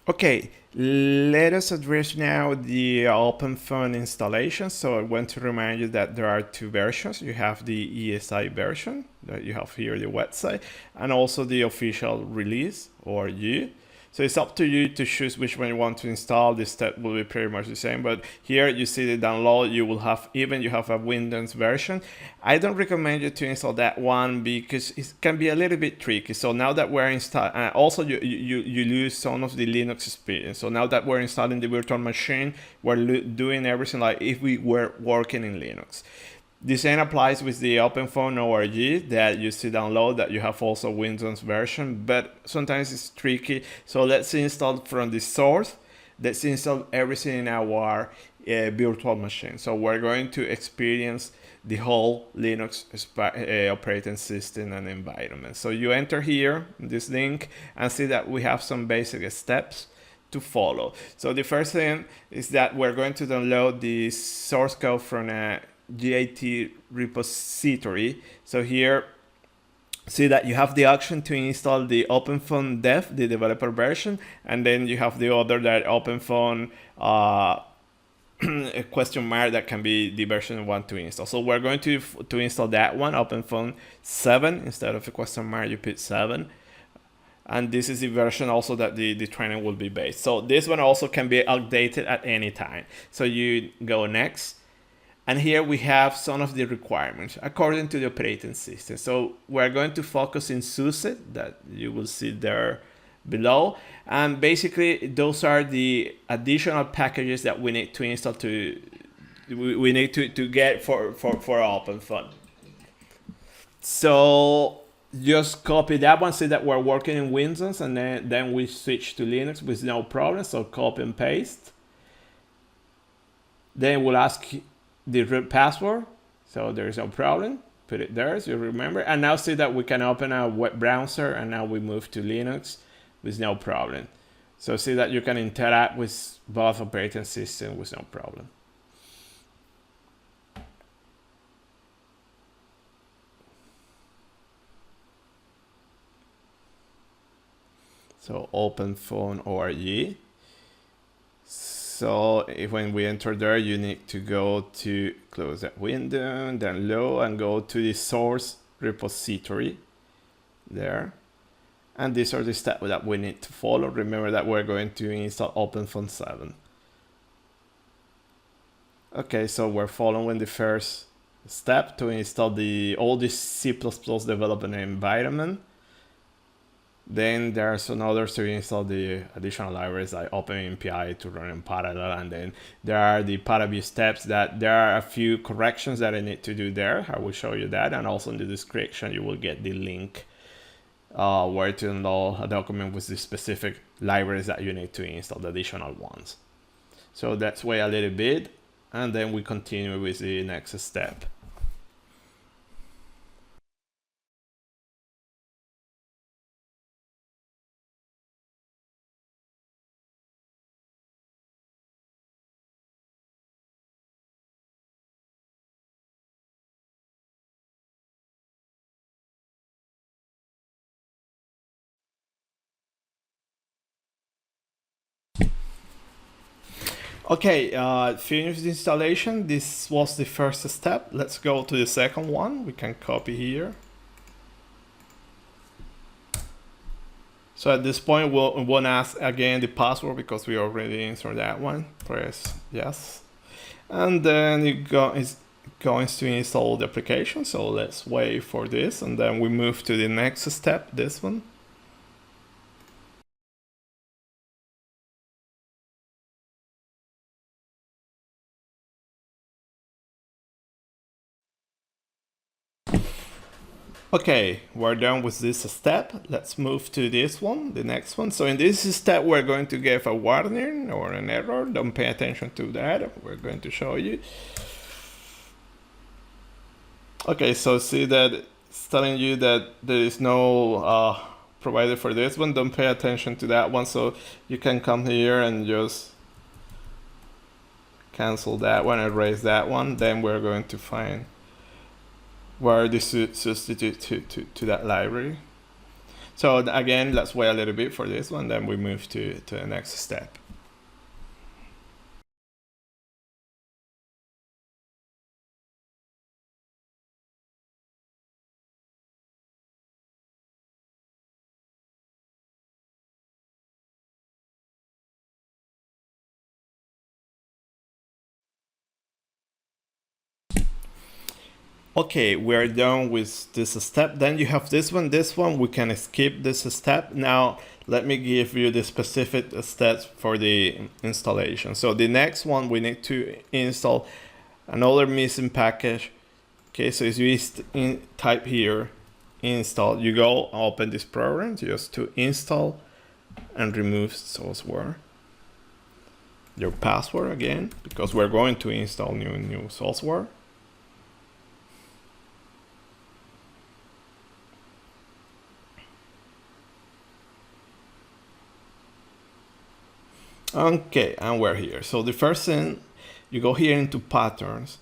Okay, let us address now the OpenFOAM installation. So I want to remind you that there are two versions. You have the ESI version that you have here, the website, and also the official release or U. So it's up to you to choose which one you want to install. The step will be pretty much the same, but here you see the download, you will have, even you have a Windows version. I don't recommend you to install that one because it can be a little bit tricky. So now that we're installing, also you lose some of the Linux experience. So now that we're installing the virtual machine, we're doing everything like if we were working in Linux. The same applies with the OpenFOAM org that you see download, that you have also Windows version, but sometimes it's tricky. So let's install from the source. Let's install everything in our virtual machine. So we're going to experience the whole Linux operating system and environment. So you enter here this link and see that we have some basic steps to follow. So the first thing is that we're going to download the source code from a GIT repository. So here, see that you have the option to install the OpenFOAM dev, the developer version, and then you have the other, that OpenFOAM a question mark, that can be the version you want to install. So we're going to install that one, OpenFOAM 7, instead of a question mark you put 7. And this is the version also that the training will be based. So this one also can be updated at any time. So you go next. And here we have some of the requirements according to the operating system. So we're going to focus in SUSE, that you will see there below. And basically those are the additional packages that we need to install we need to get for OpenFOAM. So just copy that one, see that we're working in Windows, and then we switch to Linux with no problem. So copy and paste. Then we'll ask the root password, so there's no problem, put it there so you remember. And now see that we can open a web browser, and now we move to Linux with no problem. So see that you can interact with both operating systems with no problem. So OpenFOAM org. So when we enter there, you need to go to close that window, then low, and go to the source repository there. And these are the steps that we need to follow. Remember that we're going to install OpenFOAM 7. Okay, so we're following the first step to install all the C++ development environment. Then there are some others to install the additional libraries like OpenMPI to run in parallel. And then there are the parallel steps that there are a few corrections that I need to do there. I will show you that. And also in the description, you will get the link where to install a document with the specific libraries that you need to install, the additional ones. So let's wait a little bit, and then we continue with the next step. Okay, finish the installation. This was the first step. Let's go to the second one. We can copy here. So at this point, we won't ask again the password because we already answered that one. Press yes. And then it's going to install the application. So let's wait for this. And then we move to the next step, this one. Okay, we're done with this step. Let's move to this one, the next one. So in this step, we're going to give a warning or an error. Don't pay attention to that. We're going to show you. Okay, so see that it's telling you that there is no provider for this one. Don't pay attention to that one. So you can come here and just cancel that one, erase that one. Then we're going to find where the substitute to that library. So again, let's wait a little bit for this one, then we move to the next step. Okay, we're done with this step. Then you have this one. This one, we can skip this step. Now, let me give you the specific steps for the installation. So the next one, we need to install another missing package. Okay, so if you type here, install, you go open this program just to install and remove software. Your password again, because we're going to install new software. Okay, and we're here. So the first thing, you go here into patterns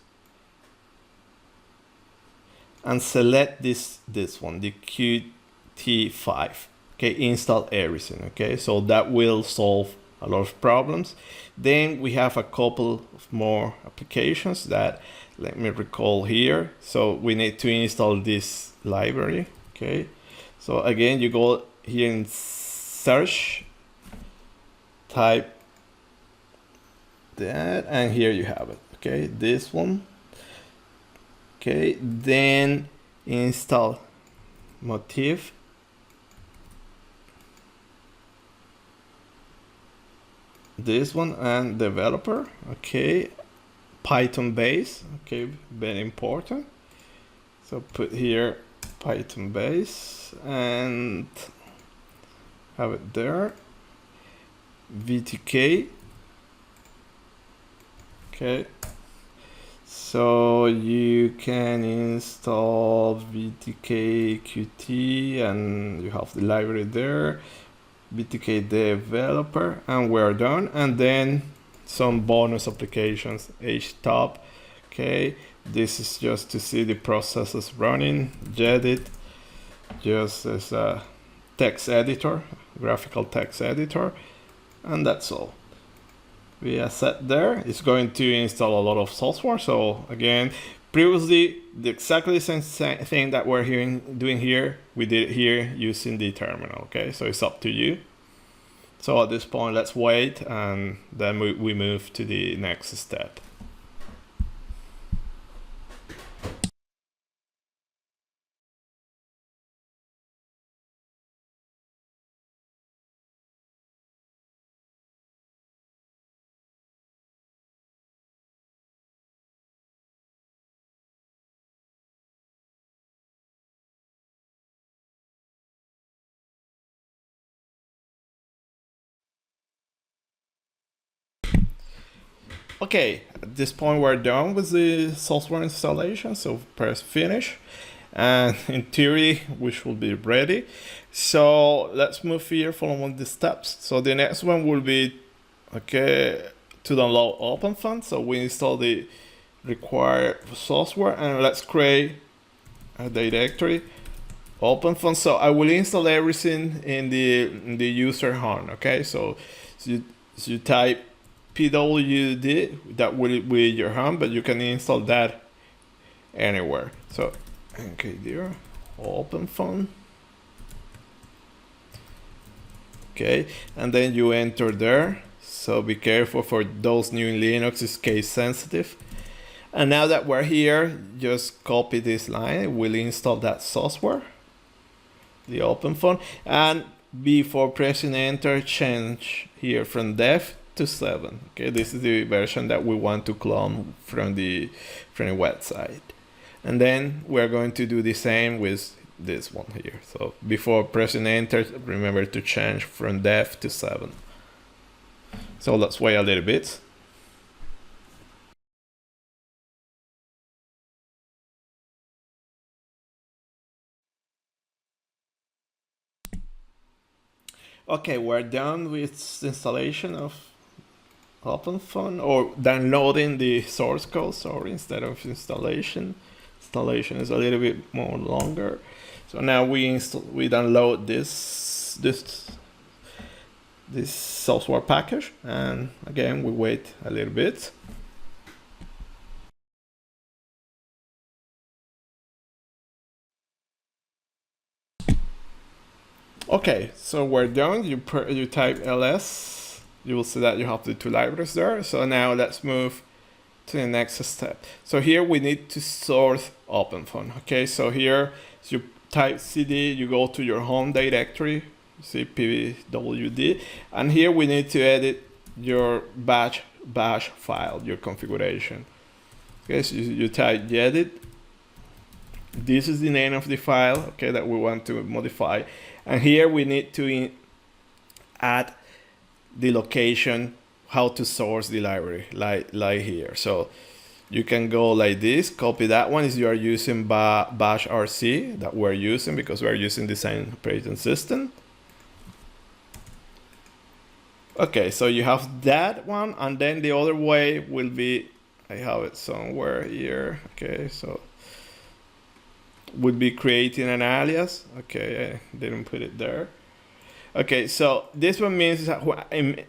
and select this one, the Qt5. Okay, install everything. Okay, so that will solve a lot of problems. Then we have a couple of more applications that, let me recall here. So we need to install this library. Okay, so again, you go here in search, type that, and here you have it. Okay, this one. Okay, then install motif. This one, and developer. Okay, Python base. Okay, very important. So put here Python base and have it there. VTK. Okay, so you can install VTK Qt and you have the library there, VTK developer, and we're done. And then some bonus applications, htop. Okay, this is just to see the processes running. Gedit, just as a text editor, graphical text editor, and that's all. We are set there. It's going to install a lot of software. So again, previously, exactly the same thing that we're doing here, we did it here using the terminal. Okay, so it's up to you. So at this point, let's wait, and then we move to the next step. Okay, at this point we're done with the software installation, so press finish, and in theory we should be ready. So let's move here following the steps. So the next one will be, okay, to download OpenFOAM. So we install the required software, and let's create a directory, OpenFOAM. So I will install everything in the user home. Okay, so you type pwd, that will be your home, but you can install that anywhere. So okay, there, OpenFOAM. Okay, and then you enter there. So be careful for those new in Linux, it's case sensitive. And now that we're here, just copy this line. We'll install that software, the OpenFOAM, and before pressing enter, change here from dev to 7. Okay, this is the version that we want to clone from the website. And then we're going to do the same with this one here. So before pressing enter, remember to change from dev to 7. So let's wait a little bit. Okay, we're done with installation of OpenFOAM, or downloading the source code, sorry, instead of installation. Installation is a little bit more longer. So now we download this software package, and again we wait a little bit. Okay, so we're done. You type ls, you will see that you have the two libraries there. So now let's move to the next step. So here we need to source OpenFOAM. Okay, so here you type cd, you go to your home directory, see pwd, and here we need to edit your bash file, your configuration. Okay, so you type gedit. This is the name of the file, okay, that we want to modify. And here we need to add the location, how to source the library, like here. So you can go like this, copy that one if you are using bash rc that we're using, because we're using the same operating system. Okay, so you have that one, and then the other way will be, I have it somewhere here. Okay, so would be creating an alias. Okay, I didn't put it there. Okay, so this one means that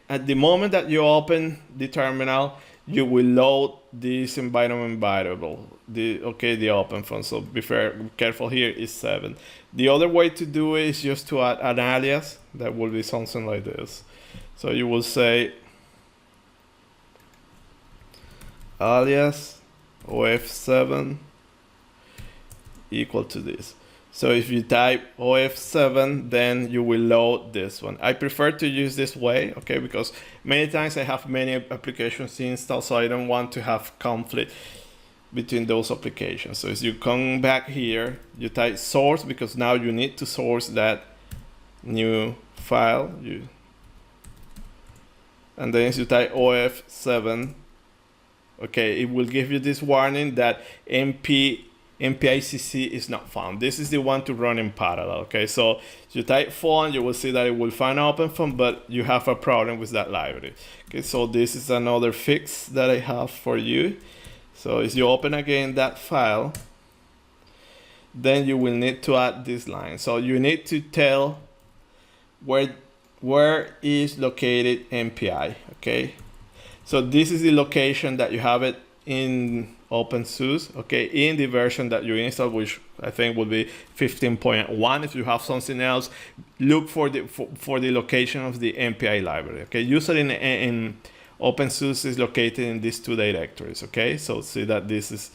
at the moment that you open the terminal, you will load this environment variable, the OpenFOAM. So be careful here is 7. The other way to do it is just to add an alias that will be something like this. So you will say alias OF7 equal to this. So if you type OF7, then you will load this one. I prefer to use this way, okay, because many times I have many applications installed, so I don't want to have conflict between those applications. So as you come back here, you type source, because now you need to source that new file. And then as you type OF7, okay, it will give you this warning that MPICC is not found. This is the one to run in parallel. Okay, so if you type phone, you will see that it will find OpenFOAM, but you have a problem with that library. Okay, so this is another fix that I have for you. So if you open again that file, then you will need to add this line. So you need to tell where is located MPI. Okay, so this is the location that you have it in OpenSUSE, okay, in the version that you install, which I think will be 15.1. If you have something else, look for the location of the MPI library. Okay, usually in OpenSUSE is located in these two directories. Okay, so see that this is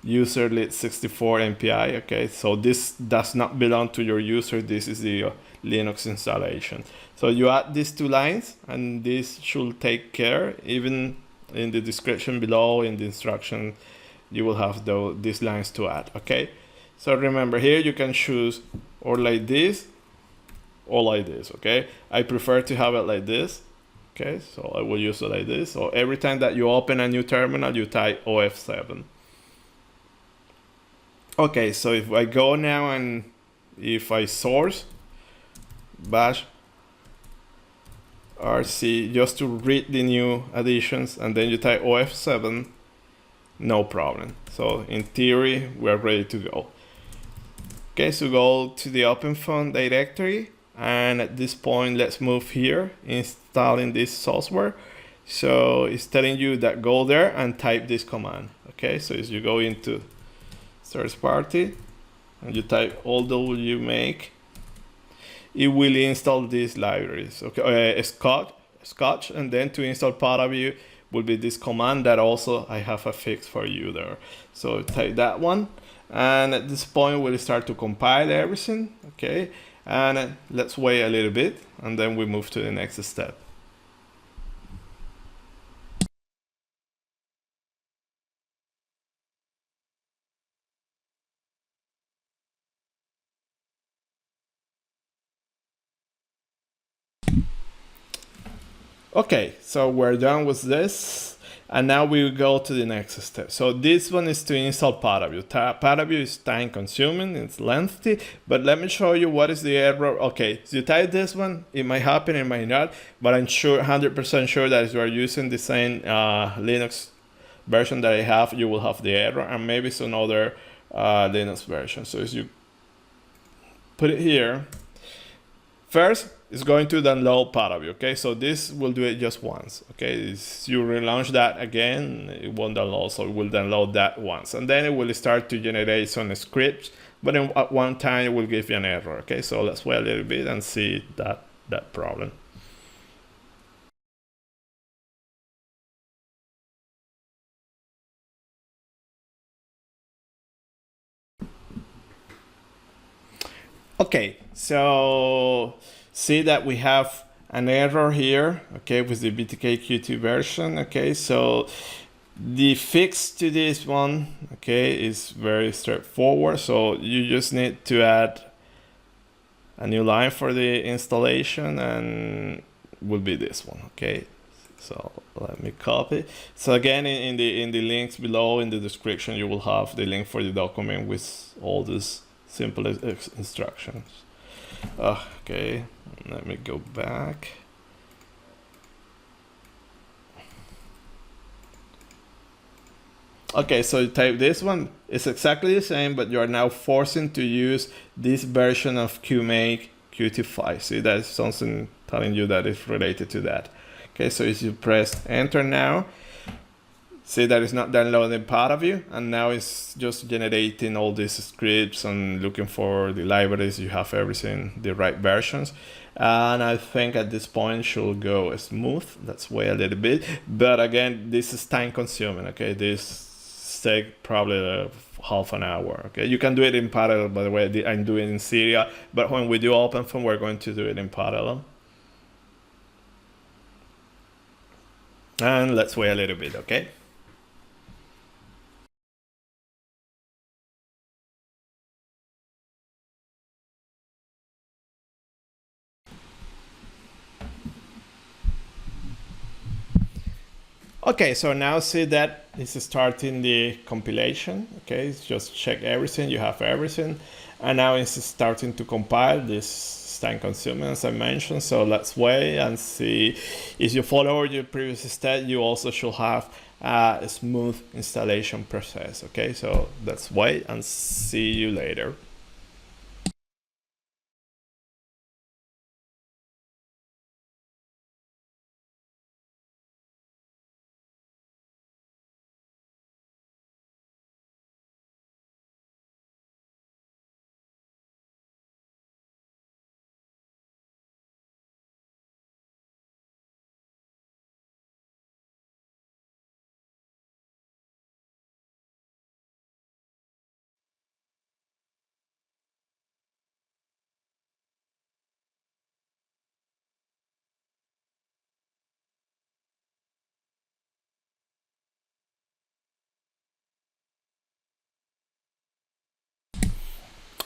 user lit 64 MPI. Okay, so this does not belong to your user. This is the Linux installation. So you add these two lines, and this should take care. Even in the description below, in the instruction, you will have these lines to add. Okay, so remember here you can choose or like this or like this. Okay, I prefer to have it like this. Okay, so I will use it like this. So every time that you open a new terminal, you type OF7. Okay, so if I go now and if I source bash rc just to read the new additions, and then you type OF7, no problem. So in theory, we're ready to go. Okay, so go to the OpenFOAM directory, and at this point, let's move here, installing this software. So it's telling you that go there and type this command. Okay, so as you go into source party and you type make, it will install these libraries. Okay, Scotch, and then to install ParaView will be this command that also I have a fix for you there. So type that one, and at this point we'll start to compile everything. Okay, and let's wait a little bit, and then we move to the next step. Okay, so we're done with this, and now we will go to the next step. So this one is to install ParaView. ParaView is time consuming, it's lengthy, but let me show you what is the error. Okay, so you type this one, it might happen, it might not, but I'm sure, 100% sure that if you are using the same Linux version that I have, you will have the error, and maybe some other Linux version. So as you put it here. First, it's going to download part of it, okay? So this will do it just once, okay? If you relaunch that again, it won't download, so it will download that once. And then it will start to generate some scripts, but then at one time it will give you an error, okay? So let's wait a little bit and see that problem. Okay, so see that we have an error here, okay, with the BTK Q2 version, okay, so the fix to this one, okay, is very straightforward. So you just need to add a new line for the installation, and will be this one, okay. So let me copy. So again, in the links below in the description, you will have the link for the document with all these simple instructions. Okay, let me go back. Okay, so you type this one. It's exactly the same, but you are now forcing to use this version of QMake Qt5. See, that's something telling you that it's related to that. Okay, so if you press enter now, see that it's not downloading part of you, and now it's just generating all these scripts and looking for the libraries. You have everything, the right versions. And I think at this point should go smooth. Let's wait a little bit. But again, this is time consuming, okay? This take probably half an hour, okay? You can do it in parallel, by the way. I'm doing it in Syria, but when we do OpenFOAM, we're going to do it in parallel. And let's wait a little bit, okay? Okay, so now see that this is starting the compilation. Okay, just check everything, you have everything. And now it's starting to compile. This time consuming, as I mentioned. So let's wait and see. If you follow your previous step, you also should have a smooth installation process. Okay, so let's wait and see you later.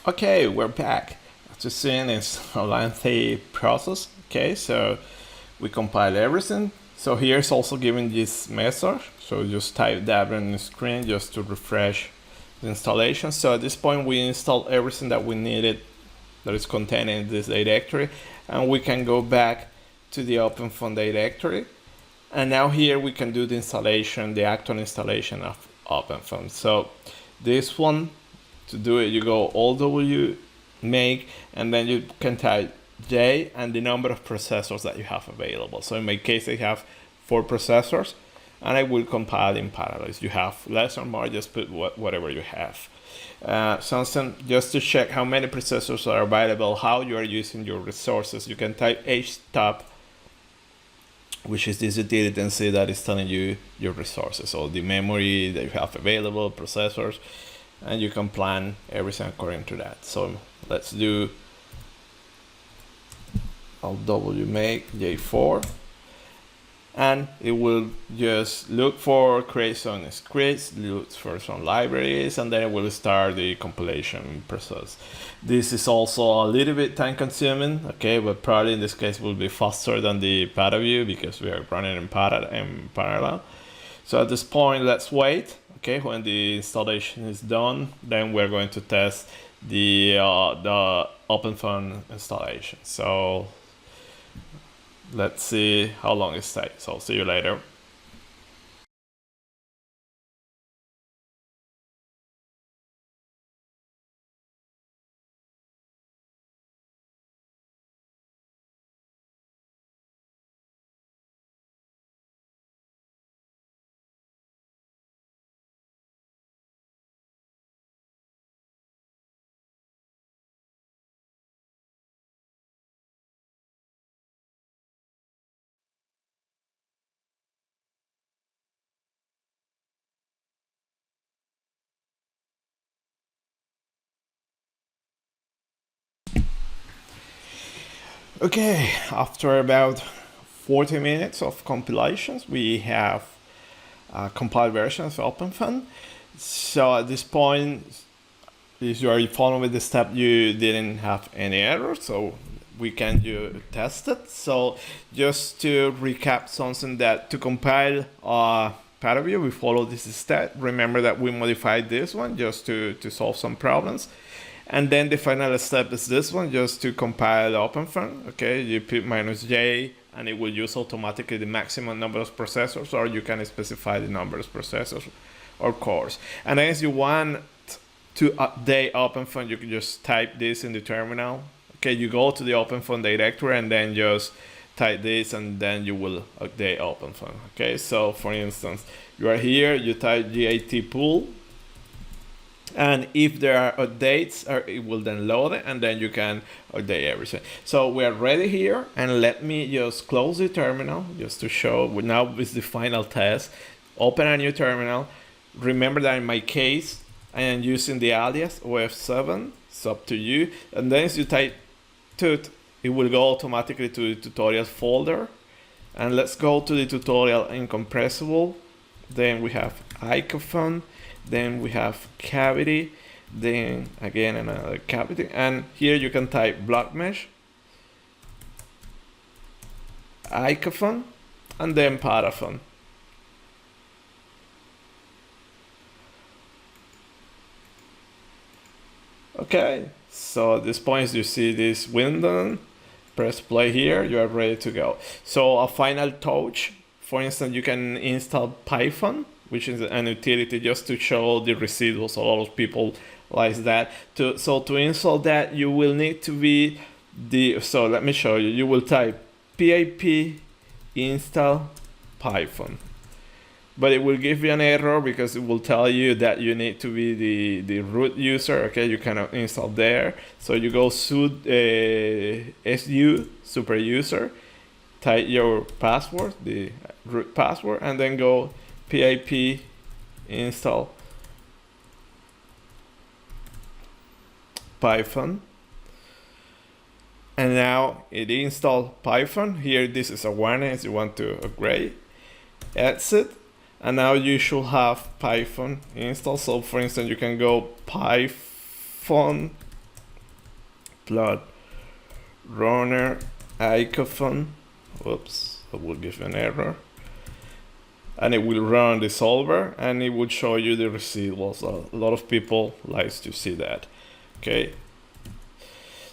Okay, we're back. As you've seen, it's a lengthy process. Okay, so we compile everything. So here's also giving this message. So just type that on the screen just to refresh the installation. So at this point, we installed everything that we needed that is contained in this directory, and we can go back to the OpenFOAM directory. And now here we can do the installation, the actual installation of OpenFOAM. So this one, to do it, you go all make, and then you can type J and the number of processors that you have available. So in my case, I have 4 processors, and I will compile in parallel. If you have less or more, just put whatever you have. Something just to check how many processors are available, how you are using your resources. You can type htop, which is this utility, and see that it's telling you your resources, so the memory that you have available, processors, and you can plan everything according to that. So let's do wmake j4, and it will just look for, create some scripts, look for some libraries, and then it will start the compilation process. This is also a little bit time consuming, okay, but probably in this case will be faster than the PataView because we are running in parallel. So at this point, let's wait. Okay, when the installation is done, then we're going to test the OpenFOAM installation. So let's see how long it takes. So see you later. Okay, after about 40 minutes of compilations, we have compiled versions of OpenFOAM. So at this point, if you are following the step, you didn't have any errors, so we can test it. So just to recap something, that to compile part of you, we follow this step. Remember that we modified this one just to solve some problems. And then the final step is this one, just to compile OpenFOAM. Okay, you put -j, and it will use automatically the maximum number of processors, or you can specify the number of processors or cores. And then if you want to update OpenFOAM, you can just type this in the terminal. Okay, you go to the OpenFOAM directory and then just type this, and then you will update OpenFOAM. Okay, so for instance, you are here, you type gat pool, and if there are updates, it will then load it, and then you can update everything. So we are ready here, and let me just close the terminal just to show. Now is the final test. Open a new terminal. Remember that in my case, I am using the alias OF7. It's up to you. And then as you type tut, it will go automatically to the tutorials folder. And let's go to the tutorial incompressible. Then we have icophone. Then we have cavity, then again another cavity, and here you can type block mesh, icophone, and then paraphone. Okay, so at this point you see this window, press play here, you are ready to go. So a final touch, for instance, you can install Python, which is an utility just to show the residuals. A lot of people like that. So to install that, you will need to be so let me show you. You will type pip install Python. But it will give you an error because it will tell you that you need to be the root user. Okay, you cannot install there. So you go su super user, type your password, the root password, and then go pip install Python, and now it installed Python. Here this is a warning if you want to upgrade. Exit, and now you should have Python installed. So for instance, you can go Python plot runner icophone. Oops, that will give you an error. And it will run the solver, and it will show you the residuals. A lot of people likes to see that. Okay.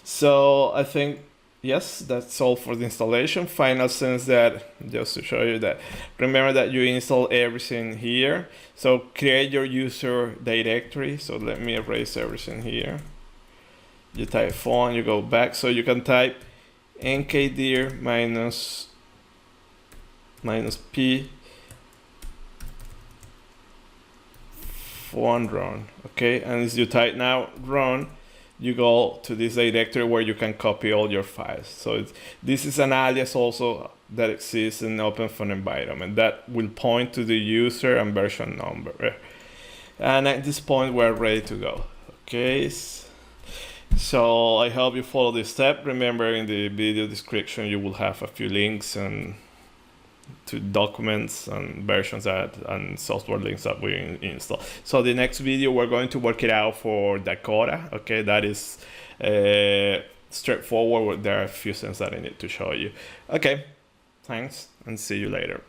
So I think, yes, that's all for the installation. Final sense that, just to show you that, remember that you install everything here. So create your user directory. So let me erase everything here. You type phone, you go back. So you can type nkdir -p phone run. Okay, and as you type now run, you go to this directory where you can copy all your files. So this is an alias also that exists in OpenFOAM environment that will point to the user and version number. And at this point, we're ready to go. Okay, so I hope you follow this step. Remember, in the video description, you will have a few links and to documents and versions and software links that we install. So the next video, we're going to work it out for Dakota. Okay, that is straightforward. There are a few things that I need to show you. Okay, thanks, and see you later.